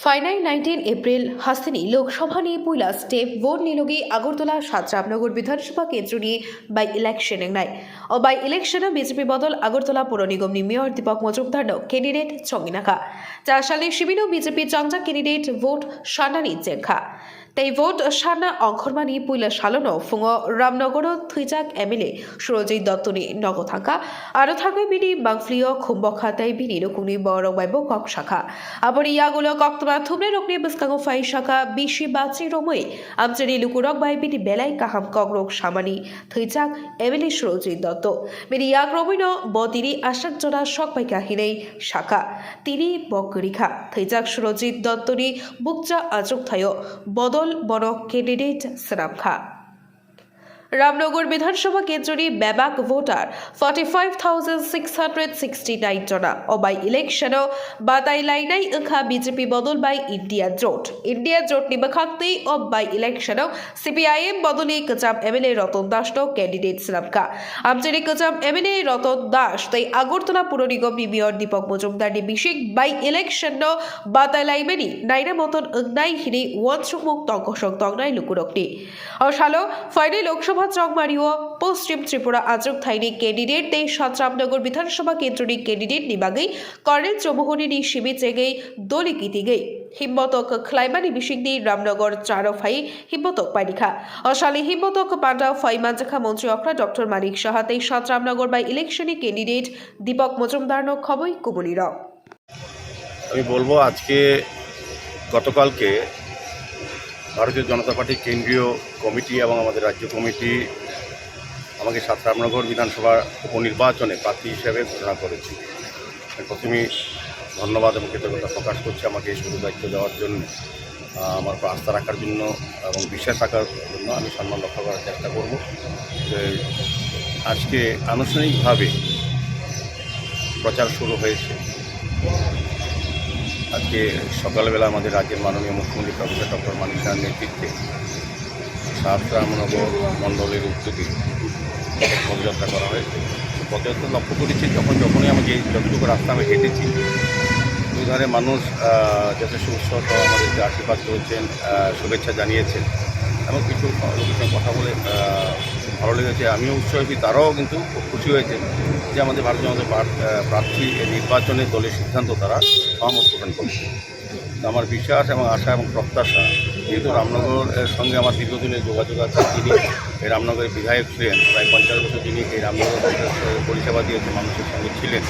Final 19 April হাসিনী Lok Sabha নিয়ে পয়লা step vote নিলগে Agartala সাতরামনগর বিধানসভা কেন্দ্র নিয়ে বাই ইলেকশন নাই ও বাই ইলেকশনে বিজেপি বদল আগরতলা পৌর নিগম নি মেয়র দীপক মজুমদার ক্যান্ডিডেট চঙ্গিনাখা 4 সালে শিবির বিজেপি চাংজা ক্যান্ডিডেট ভোট সানানি চেখা তাই ভোট সানা অংখরমানি পয়লা সালনো ফুঙ রামনগর থুইজাক এমএলএ সুরজিৎ দত্তনি নগদ থাকা আরো থাকবে বিনি বাংফ্লিও খুম্বখা তাই বিনি রকুনি বড় বাইব কক শাখা আবার ইয়াগুলো কক্তবা থুমনে রকনি বিস্কাঙ্গ ফাই শাখা বিশি বাচি রমই আমচেরি লুকুরক বাই বিনি বেলাই কাহাম কগ্রক সামানি থুইজাক এমএলএ সুরজিৎ দত্ত বিনি ইয়াক রমিন বতিরি আশাক জনা শক পাই কাহিনেই শাখা তিনি বকরিখা থুইজাক সুরজিৎ দত্তনি বুকজা আজক থায় বদল বড় ক্যান্ডিডেট সরাবখা রামনগর বিধানসভা কেন্দ্রনি ব্যাবাক ভোটার 45,669 জনা ও বাই ইলেকশনও বাতাই লাইনাই ওখা বিজেপি বদল বাই ইন্ডিয়া জোট নিবাখাক্তি ও বাই ইলেকশনও সিপিআইএম বদলে কচাম এমএলএ রতন দাস ক্যান্ডিডেট সরাবখা আমচেরি কচাম এমএলএ রতন দাস তাই আগরতলা পুর নিগম মেয়র দীপক মজুমদার বিশেষ বাই ইলেকশন বাতাই লাইমেনি নাইনা মতন নাই হিনি ওয়ানসুমুক তঙ্কসং তংনাই লুকুরকনি ও সালো ফাইনাল লোকসভা চংমারিও পশ্চিম ত্রিপুরা আজক থাইনি ক্যান্ডিডেট দেই সাতরামনগর বিধানসভা কেন্দ্রনি ক্যান্ডিডেট নিবাগৈ কর্নেল চৌমুহনি শিবি চেগৈ দলি কিতিগৈ হিম্মতক খ্লাইমানি বিশিংদি রামনগর চারো ফাই হিম্মতক পাইনিখা অশালী হিম্মতক পান্ডা ফাই মানজাখা মন্ত্রী অখরা ডক্টর মানিক সাহাতে সাতরামনগর বাই ইলেকশনে ক্যান্ডিডেট দীপক মজুমদার খবই কুমলির আমি বলবো আজকে গতকালকে ভারতীয় জনতা পার্টির কেন্দ্রীয় কমিটি এবং আমাদের রাজ্য কমিটি আমাকে সাতরামনগর বিধানসভা উপনির্বাচনে প্রার্থী হিসেবে ঘোষণা করেছে। প্রথমেই ধন্যবাদ এবং কৃতজ্ঞতা প্রকাশ করছি আমাকে এই সুযোগ দায়িত্ব দেওয়ার জন্য, আমার উপর আস্থা রাখার জন্য এবং বিশ্বাস রাখার জন্য আমি সম্মান রক্ষা করার চেষ্টা করব। আজকে আনুষ্ঠানিকভাবে প্রচার শুরু হয়েছে। আজকে সকালবেলা আমাদের রাজ্যের মাননীয় মুখ্যমন্ত্রী প্রফেসর ডক্টর মানিক সাহার নেতৃত্বে সাতরামনগর মণ্ডলের উদ্যোগে পদযাত্রা করা হয়েছে। পদযাত্রা লক্ষ্য করেছি যখনই আমি যতটুকু রাস্তা আমি হেঁটেছি দুই ধারে মানুষ যথেষ্ট উৎসাহ আমাদেরকে আশীর্বাদ করেছেন, শুভেচ্ছা জানিয়েছেন এবং কিছু লোকের সঙ্গে কথা বলে ভালো লেগেছে। আমিও উৎসাহী, তারাও কিন্তু খুব খুশি হয়েছে যে আমাদের ভারতীয় জনতা প্রার্থী নির্বাচনে দলের সিদ্ধান্ত তারা সহমত প্রদান করছে। আমার বিশ্বাস এবং আশা এবং প্রত্যাশা, যেহেতু রামনগরের সঙ্গে আমার দীর্ঘদিনের যোগাযোগ আছে, তিনি এই রামনগরের বিধায়ক ছিলেন, প্রায় 50 বছর যিনি এই রামনগর পরিষেবা দিয়েছে, মানুষের সঙ্গে ছিলেন।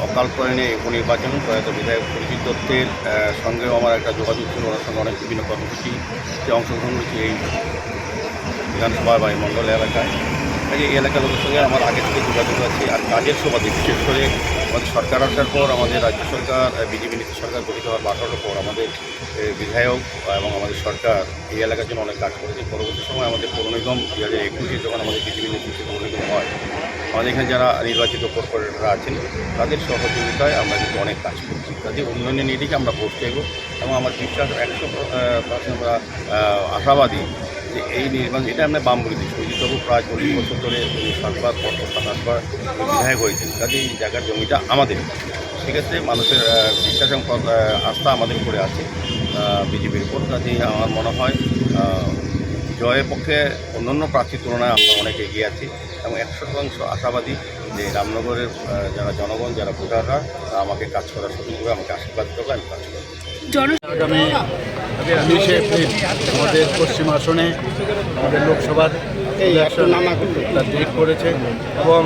অকাল প্রয়াণে উপনির্বাচন প্রয়াত বিধায়ক সুরজিৎ দত্তের সঙ্গেও আমার একটা যোগাযোগ ছিল, ওনার সঙ্গে অনেক বিভিন্ন কর্মসূচিতে অংশগ্রহণ করেছি এই বিধানসভা বা এই মণ্ডল এলাকায়। এই এলাকার লোকের সঙ্গে আমার আগে থেকে যোগাযোগ আছে। আর কাজের সুবাদে বিশেষ করে আমাদের সরকার আসার পর, আমাদের রাজ্য সরকার বিজেপি নীতি সরকার গঠিত হওয়ার 12টার পর আমাদের বিধায়ক এবং আমাদের সরকার এই এলাকার জন্য অনেক কাজ করেছে। পরবর্তী সময় আমাদের পৌর নিগম 2021-এ যখন আমাদের বিজেপি নেতৃত্বে পৌর নিগম হয়, আমাদের এখানে যারা নির্বাচিত কর্পোরেটররা আছেন তাদের সহযোগিতায় আমরা কিন্তু অনেক কাজ করছি। তাদের উন্নয়নের নিরিখে আমরা ভোট চাইব এবং আমার বিশ্বাস 100% আমরা আশাবাদী যে এই নির্বাচন, এটা আমরা বাম বলি দিচ্ছি, সুরজিৎবাবু প্রায় 40 বছর ধরে সরকার 27বার বিধায়ক হয়েছেন, কাজে এই জায়গার জমিটা আমাদের। সেক্ষেত্রে মানুষের বিশ্বাস এবং আস্থা আমাদের উপরে আছে বিজেপির উপর। কাজেই আমার মনে হয় জয়ের পক্ষে অন্যান্য প্রার্থীর তুলনায় আমরা অনেক এগিয়ে আছি এবং 100% আশাবাদী যে রামনগরের যারা জনগণ, যারা ভোটাররা আমাকে কাজ করার সুযোগ দেবে, আমাকে আশীর্বাদ করবে, আমি কাজ করব। আগামী 19 এপ্রিল আমাদের পশ্চিম আসনে আমাদের লোকসভার ইলেকশন ডেট করেছে এবং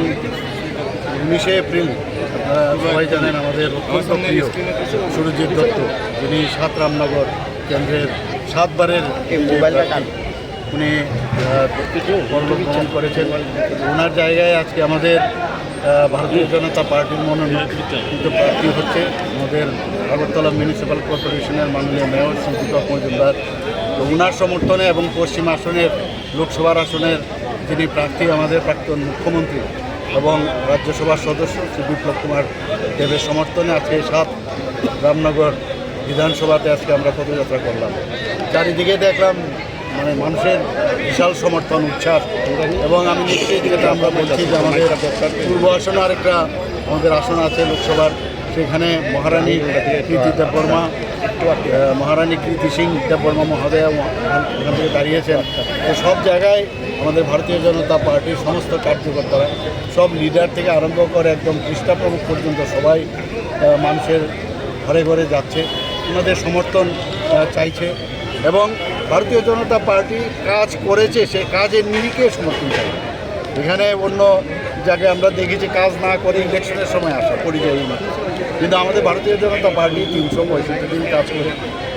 19 এপ্রিল সবাই জানেন আমাদের অত্যন্ত প্রিয় সুরজিৎ দত্ত, যিনি সাতরামনগর কেন্দ্রের 7বারের উনি পরলোক গমন করেছেন। ওনার জায়গায় আজকে আমাদের ভারতীয় জনতা পার্টির মনোনীত প্রার্থী হচ্ছে আমাদের আগরতলা মিউনিসিপ্যাল কর্পোরেশনের মাননীয় মেয়র শ্রী দীপক মজুমদার। তো ওনার সমর্থনে এবং পশ্চিম আসনের লোকসভার আসনের যিনি প্রার্থী আমাদের প্রাক্তন মুখ্যমন্ত্রী এবং রাজ্যসভার সদস্য শ্রী বিপ্লব কুমার দেবের সমর্থনে আজকে রামনগর বিধানসভাতে আজকে আমরা পদযাত্রা করলাম। চারিদিকে দেখলাম মানুষের বিশাল সমর্থন, উচ্ছ্বাস এবং আমি নিশ্চয়ই যেটা আমরা বলছি যে আমাদের পূর্ব আসনে আরেকটা আমাদের আসন আছে লোকসভার, সেখানে মহারানী কৃতি দেববর্মা মহারানী কৃতি সিং দেববর্মা মহোদয়া ওখান থেকে দাঁড়িয়েছেন। তো সব জায়গায় আমাদের ভারতীয় জনতা পার্টির সমস্ত কার্যকর্তারা, সব লিডার থেকে আরম্ভ করে একদম পৃষ্ঠাপ্রমুখ পর্যন্ত সবাই মানুষের ঘরে ঘরে যাচ্ছে, ওনাদের সমর্থন চাইছে এবং ভারতীয় জনতা পার্টি কাজ করেছে সেই কাজের নিরিখে সমর্থন চাই। এখানে অন্য জায়গায় আমরা দেখেছি কাজ না করে ইলেকশনের সময় আসা পরিযায়ী না, কিন্তু আমাদের ভারতীয় জনতা পার্টি 365 দিন কাজ করে।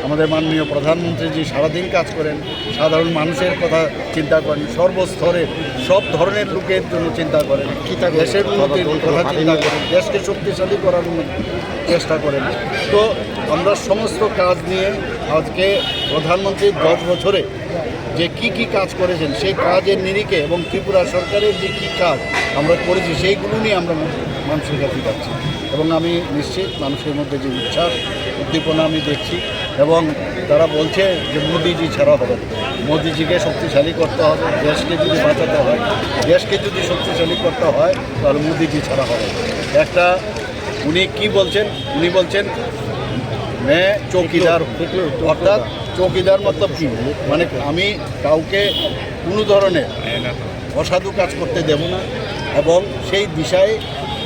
আমাদের মাননীয় প্রধানমন্ত্রীজি সারাদিন কাজ করেন, সাধারণ মানুষের কথা চিন্তা করেন, সর্বস্তরের সব ধরনের লোকের জন্য চিন্তা করেন, দেশের উন্নতির কথা চিন্তা করেন, দেশকে শক্তিশালী করার চেষ্টা করেন। তো আমরা সমস্ত কাজ নিয়ে আজকে প্রধানমন্ত্রী 10 বছরে যে কি কাজ করেছেন সেই কাজের নিরিখে এবং ত্রিপুরা সরকারের যে কী কাজ আমরা করেছি সেইগুলো নিয়ে আমরা মানুষের কাছে যাচ্ছি এবং আমি নিশ্চিত মানুষের মধ্যে যে উচ্ছ্বাস উদ্দীপনা আমি দেখছি এবং তারা বলছে যে মোদিজি ছাড়া হবে না। মোদিজিকে শক্তিশালী করতে হবে, দেশকে যদি বাঁচাতে হয়, দেশকে যদি শক্তিশালী করতে হয় তাহলে মোদিজি ছাড়া হবে না। একটা উনি কি বলছেন, উনি বলছেন মে চৌকিদার, অর্থাৎ চৌকিদার মতলব কি, মানে আমি কাউকে কোনো ধরনের অসাধু কাজ করতে দেব না এবং সেই দিশায়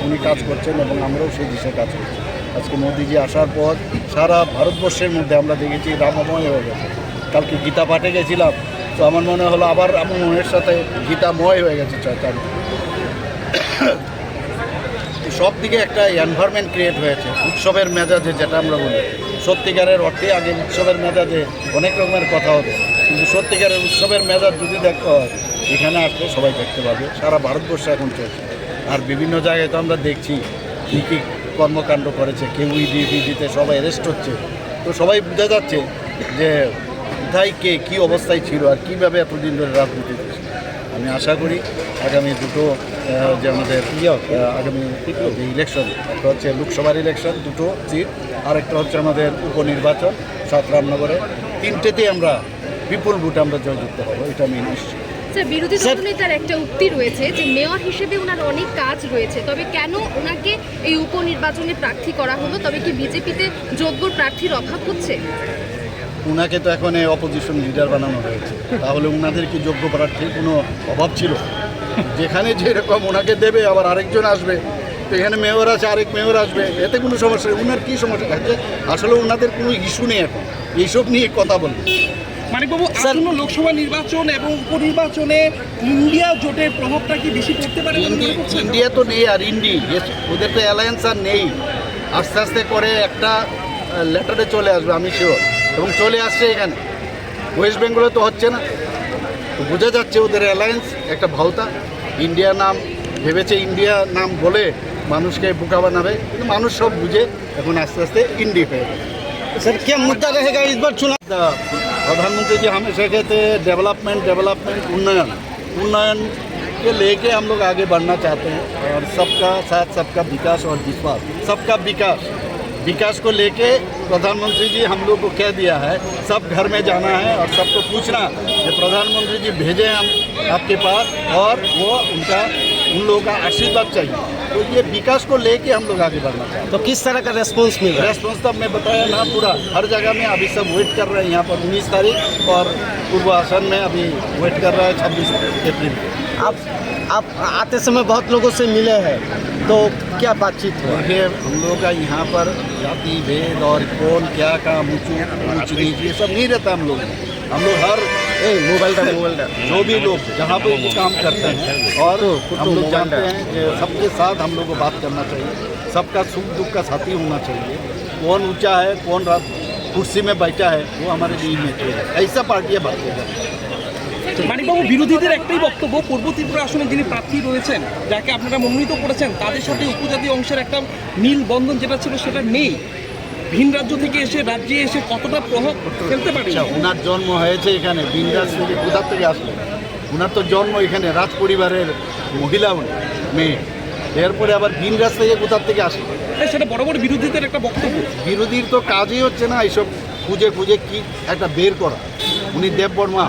উনি কাজ করছেন এবং আমরাও সেই দিশায় কাজ করছি। আজকে মোদিজি আসার পর সারা ভারতবর্ষের মধ্যে আমরা দেখেছি রামময় হয়ে গেছে। কালকে গীতা পাঠে গেছিলাম, তো আমার মনে হলো আবার আমার মনের সাথে গীতাময় হয়ে গেছে চার। সব দিকে একটা এনভায়রনমেন্ট ক্রিয়েট হয়েছে উৎসবের মেজাজে, যেটা আমরা বলি সত্যিকারের অর্থে। আগে উৎসবের মেজাজে অনেক রকমের কথা হবে, কিন্তু সত্যিকারের উৎসবের মেজাজ যদি দেখতে হয় এখানে আসলে সবাই দেখতে পাবে। সারা ভারতবর্ষে এখন চলছে, আর বিভিন্ন জায়গায় তো আমরা দেখছি কী কী কর্মকাণ্ড করেছে, কেউ ইডিতে সবাই অ্যারেস্ট হচ্ছে। তো সবাই বোঝা যাচ্ছে যে কোথায় কে কী অবস্থায় ছিল আর কীভাবে এতদিন ধরে রাজনীতি করছে। আমি আশা করি আগামী দুটো যে আমাদের আগামী যে ইলেকশন, একটা হচ্ছে লোকসভার ইলেকশন 2টো সিট, আরেকটা হচ্ছে আমাদের উপনির্বাচন 7 রামনগরে, 3টেতেই আমরা বিপুল ভোটে আমরা জয়যুক্ত হবো, এটা আমি নিশ্চিত। স্যার, বিরোধী দলনেতার একটা উক্তি রয়েছে যে মেয়র হিসেবে ওনার অনেক কাজ রয়েছে, তবে কেন ওনাকে এই উপনির্বাচনে প্রার্থী করা হলো? তবে কি বিজেপিতে যোগ্য প্রার্থীর অভাব হচ্ছে? উনাকে তো এখন অপোজিশন লিডার বানানো হয়েছে, তাহলে উনাদের কি যোগ্য প্রার্থীর কোনো অভাব ছিল? যেখানে যেরকম ওনাকে দেবে আবার আরেকজন আসবে, তো এখানে মেয়র আছে আরেক মেয়র আসবে, এতে কোনো সমস্যা নেই। উনার কী সমস্যা আছে? আসলে ওনাদের কোনো ইস্যু নেই এখন এইসব নিয়ে কথা বলবে। মানিকবাবু, আসন্ন লোকসভা নির্বাচন এবং উপনির্বাচনে ইন্ডিয়া জোটের প্রভাবটা কি বেশি পড়তে পারে? ইন্ডিয়া তো নেই, আর ওদের তো অ্যালায়েন্স আর নেই। আস্তে আস্তে করে একটা লেটারে চলে আসবে, আমি শিওর, এবং চলে আসছে। এখানে ওয়েস্ট বেঙ্গলে তো হচ্ছে না, তো বোঝা যাচ্ছে ওদের অ্যালায়েন্স একটা ভাওতা। ইন্ডিয়া নাম ভেবেছে, ইন্ডিয়া নাম বলে মানুষকে বোকা বানাবে, কিন্তু মানুষ সব বুঝে এখন আস্তে আস্তে ইন্ডি হয়ে গেছে। सर क्या मुद्दा रहेगा इस बार चुनाव? प्रधानमंत्री जी हमेशा कहते हैं डेवलपमेंट, उन्नयन के लेके हम लोग आगे बढ़ना चाहते हैं, और सबका साथ, सबका विकास और विश्वास, सबका विकास को लेके प्रधानमंत्री जी हम लोग को कह दिया है, सब घर में जाना है और सबको पूछना कि प्रधानमंत्री जी भेजे हम आपके पास, और वो उन लोगों का आशीर्वाद चाहिए। तो ये विकास को लेके हम लोग आगे बढ़ना चाहते हैं। तो किस तरह का रेस्पॉन्स मिल रहा है? रेस्पॉन्स तो मैं बताया ना, पूरा हर जगह में अभी सब वेट कर रहे हैं। यहाँ पर 19 तारीख और पूर्व आसन में अभी वेट कर रहा है 26 अप्रैल। आप आते समय बहुत लोगों से मिले हैं, तो क्या बातचीत हुआ? देखिए, हम लोग का यहाँ पर जाति भेद और कौन क्या काम ऊँच नीच ये सब नहीं रहता। हम लोग हर मोबाइल जो भी लोग जहाँ पे भी काम करते हैं, और हम लोग जानते हैं कि सबके साथ हम लोग को बात करना चाहिए, सबका सुख दुख का साथी होना चाहिए। कौन ऊंचा है, कौन कुर्सी में बैठा है, वो हमारे लिए में है। ऐसा पार्टियाँ भारतीय जनता। মানিকবাবু, বিরোধীদের একটাই বক্তব্য, পূর্ব ত্রিপুরা আসনে যিনি প্রার্থী রয়েছেন, যাকে আপনারা মনোনীত করেছেন, তাদের সাথে উপজাতি অংশের একটা মিল বন্ধন যেটা ছিল সেটা নেই। ভিন রাজ্য থেকে এসে রাজ্যে এসে কতটা প্রভাব ফেলতে পারে? ওনার জন্ম হয়েছে এখানে, ভিন রাজ্য থেকে কোথার থেকে আসলো? ওনার তো জন্ম এখানে, রাজ পরিবারের মহিলা মেয়ে, এরপরে আবার ভিন রাজ্য থেকে কোথার থেকে আসলো? সেটা বড় বড় বিরোধীদের একটা বক্তব্য। বিরোধীর তো কাজই হচ্ছে না এইসব খুঁজে কি একটা বের করা। উনি দেববর্মা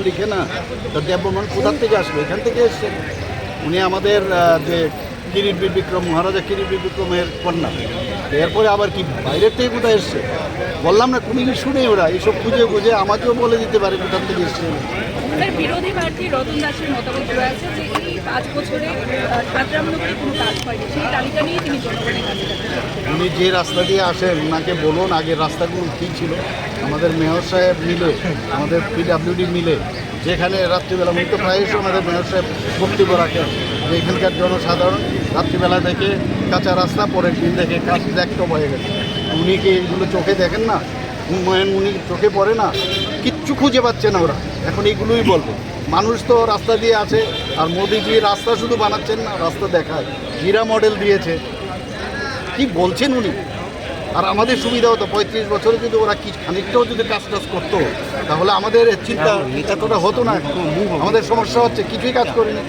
লিখে না, তো দেববর্মন কোথার থেকে আসবে? এখান থেকে এসছে। উনি আমাদের যে কিরিট বীর বিক্রম, মহারাজা কিরিট বীর বিক্রমের কন্যা। এরপরে আবার কি বাইরের থেকে কোথায় এসছে বললাম না, কোনো কিছু নেই। ওরা এইসব খুঁজে খুঁজে আমাকেও বলে দিতে পারে কোথার থেকে এসছে। স্যার, বিরোধী প্রার্থী রতন দাসের মতামত রয়েছে যে এই 5 বছরে সাতরামনগরে কোনো কাজ হয়নি, সেই তালিকা নিয়ে তিনি জনগণের কাছে যাচ্ছেন। উনি যে রাস্তা দিয়ে আসেন ওনাকে বলুন আগের রাস্তাগুলো কী ছিল। আমাদের মেয়র সাহেব মিলে, আমাদের পিডাব্লিউডি মিলে, যেখানে রাত্রিবেলা মুক্ত প্রায় আমাদের মেয়র সাহেব বক্তব্য রাখেন যে এখানকার জনসাধারণ রাত্রিবেলা থেকে কাঁচা রাস্তা, পরের দিন থেকে কাজ একটু হয়ে গেছে। উনি কি এগুলো চোখে দেখেন না? উন্নয়ন উনি চোখে পড়ে না? কিচ্ছু খুঁজে পাচ্ছে না ওরা। এখন এইগুলোই বলবো। মানুষ তো রাস্তা দিয়ে আছে, আর মোদিজি রাস্তা শুধু বানাচ্ছেন না, রাস্তা দেখায়, হীরা মডেল দিয়েছে। কি বলছেন উনি? আর আমাদের সুবিধা হতো 35 বছরে যদি ওরা কি খানিকটাও যদি কাজ টাজ করতো, তাহলে আমাদের চিন্তা এতটা হতো না। আমাদের সমস্যা হচ্ছে কিছুই কাজ করিনি।